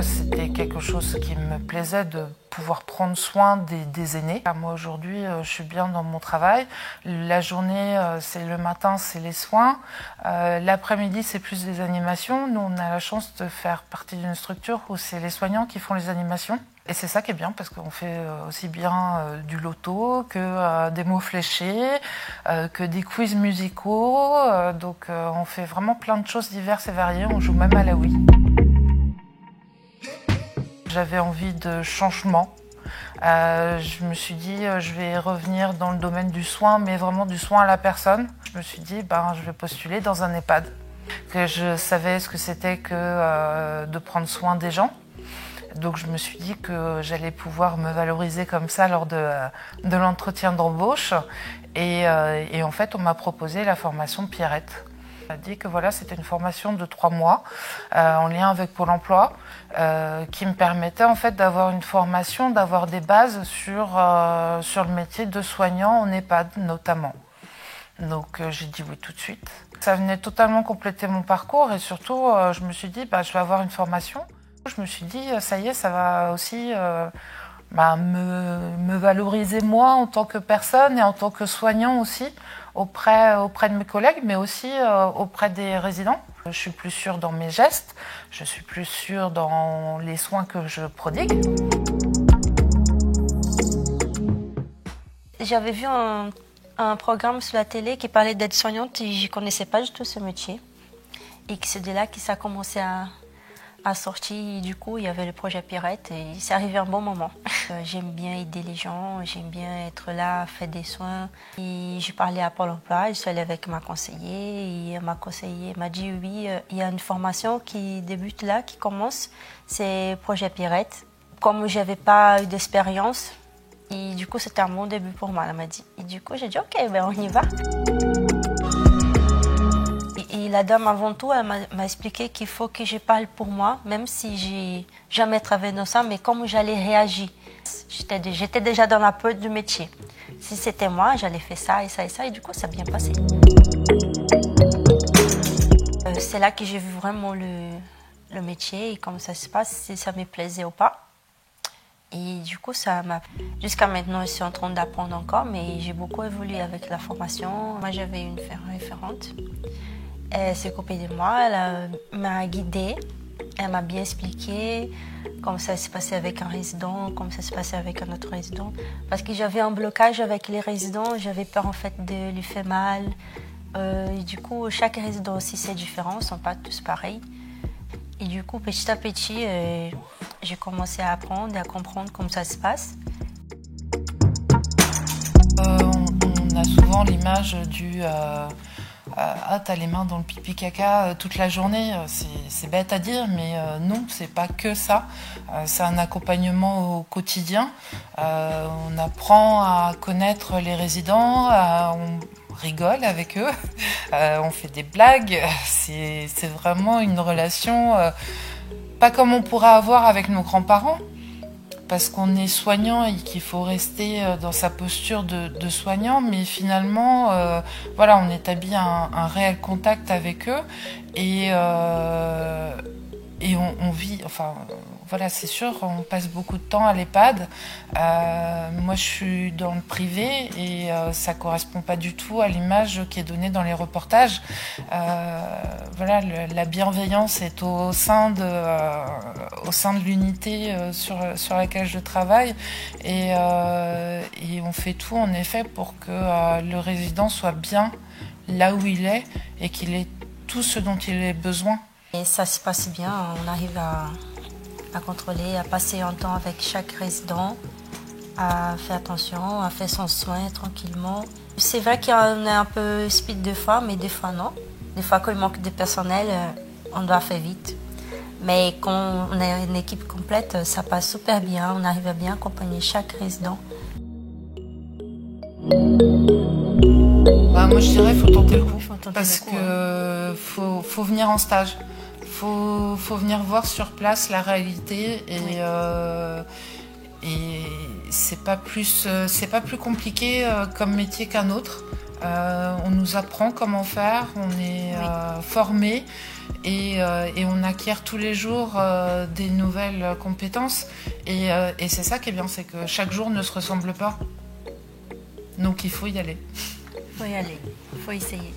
C'était quelque chose qui me plaisait de pouvoir prendre soin des aînés. Moi aujourd'hui, je suis bien dans mon travail. La journée, c'est le matin, c'est les soins. L'après-midi, c'est plus des animations. Nous, on a la chance de faire partie d'une structure où c'est les soignants qui font les animations. Et c'est ça qui est bien parce qu'on fait aussi bien du loto que des mots fléchés, que des quiz musicaux. Donc on fait vraiment plein de choses diverses et variées. On joue même à la Wii. J'avais envie de changement. Je me suis dit, je vais revenir dans le domaine du soin, mais vraiment du soin à la personne. Je me suis dit, je vais postuler dans un EHPAD. Que je savais ce que c'était que de prendre soin des gens. Donc je me suis dit que j'allais pouvoir me valoriser comme ça lors de l'entretien d'embauche. Et en fait, on m'a proposé la formation Pierrette. On m'a dit que voilà, c'était une formation de 3 mois en lien avec Pôle emploi qui me permettait en fait d'avoir une formation, d'avoir des bases sur le métier de soignant en EHPAD notamment. Donc j'ai dit oui tout de suite. Ça venait totalement compléter mon parcours et surtout je me suis dit je vais avoir une formation. Je me suis dit ça y est, ça va aussi me valoriser moi en tant que personne et en tant que soignant aussi auprès de mes collègues mais aussi auprès des résidents. Je suis plus sûre dans mes gestes, je suis plus sûre dans les soins que je prodigue. J'avais vu un programme sur la télé qui parlait d'aide-soignante et je ne connaissais pas du tout ce métier. Et c'est de là que ça a commencé à sortir. Et du coup, il y avait le projet Pierrette et c'est arrivé un bon moment. J'aime bien aider les gens, j'aime bien être là, faire des soins. Et je parlais à Pôle emploi, je suis allée avec ma conseillère et ma conseillère m'a dit oui, il y a une formation qui débute là, qui commence, c'est projet Pierrette. Comme je n'avais pas eu d'expérience, et du coup, c'était un bon début pour moi, elle m'a dit. Et du coup, j'ai dit, ok, on y va. Et la dame, avant tout, elle m'a expliqué qu'il faut que je parle pour moi, même si j'ai jamais travaillé dans ça, mais comment j'allais réagir. J'étais déjà dans la peau du métier. Si c'était moi, j'allais faire ça et ça et ça, et du coup, ça a bien passé. C'est là que j'ai vu vraiment le métier et comment ça se passe, si ça me plaisait ou pas. Et du coup, jusqu'à maintenant, je suis en train d'apprendre encore, mais j'ai beaucoup évolué avec la formation. Moi, j'avais une référente. Elle s'est occupée de moi, elle m'a guidée, elle m'a bien expliqué comment ça s'est passé avec un résident, comment ça s'est passé avec un autre résident. Parce que j'avais un blocage avec les résidents, j'avais peur en fait de lui faire mal. Et du coup, chaque résident aussi, c'est différent, ils ne sont pas tous pareils. Et du coup, petit à petit, j'ai commencé à apprendre et à comprendre comment ça se passe. On a souvent l'image du t'as les mains dans le pipi caca toute la journée. C'est bête à dire, mais non, c'est pas que ça. C'est un accompagnement au quotidien. On apprend à connaître les résidents, on rigole avec eux, on fait des blagues. C'est vraiment une relation pas comme on pourrait avoir avec nos grands-parents, parce qu'on est soignant et qu'il faut rester dans sa posture de soignant, mais finalement, on établit un réel contact avec eux et on vit, c'est sûr, on passe beaucoup de temps à l'EHPAD. Moi, je suis dans le privé et ça correspond pas du tout à l'image qui est donnée dans les reportages. La bienveillance est au sein de l'unité sur laquelle je travaille et on fait tout en effet pour que le résident soit bien là où il est et qu'il ait tout ce dont il ait besoin. Et ça se passe bien, on arrive à contrôler, à passer un temps avec chaque résident, à faire attention, à faire son soin tranquillement. C'est vrai qu'on est un peu speed des fois, mais des fois non. Des fois, quand il manque de personnel, on doit faire vite. Mais quand on a une équipe complète, ça passe super bien, on arrive à bien accompagner chaque résident. Moi, je dirais qu'il faut tenter le coup, parce que faut venir en stage. Faut venir voir sur place la réalité et Et c'est pas plus compliqué comme métier qu'un autre. On nous apprend comment faire, on est formé et on acquiert tous les jours des nouvelles compétences. Et c'est ça qui est bien, c'est que chaque jour ne se ressemble pas. Donc il faut y aller. Il faut y aller, il faut essayer.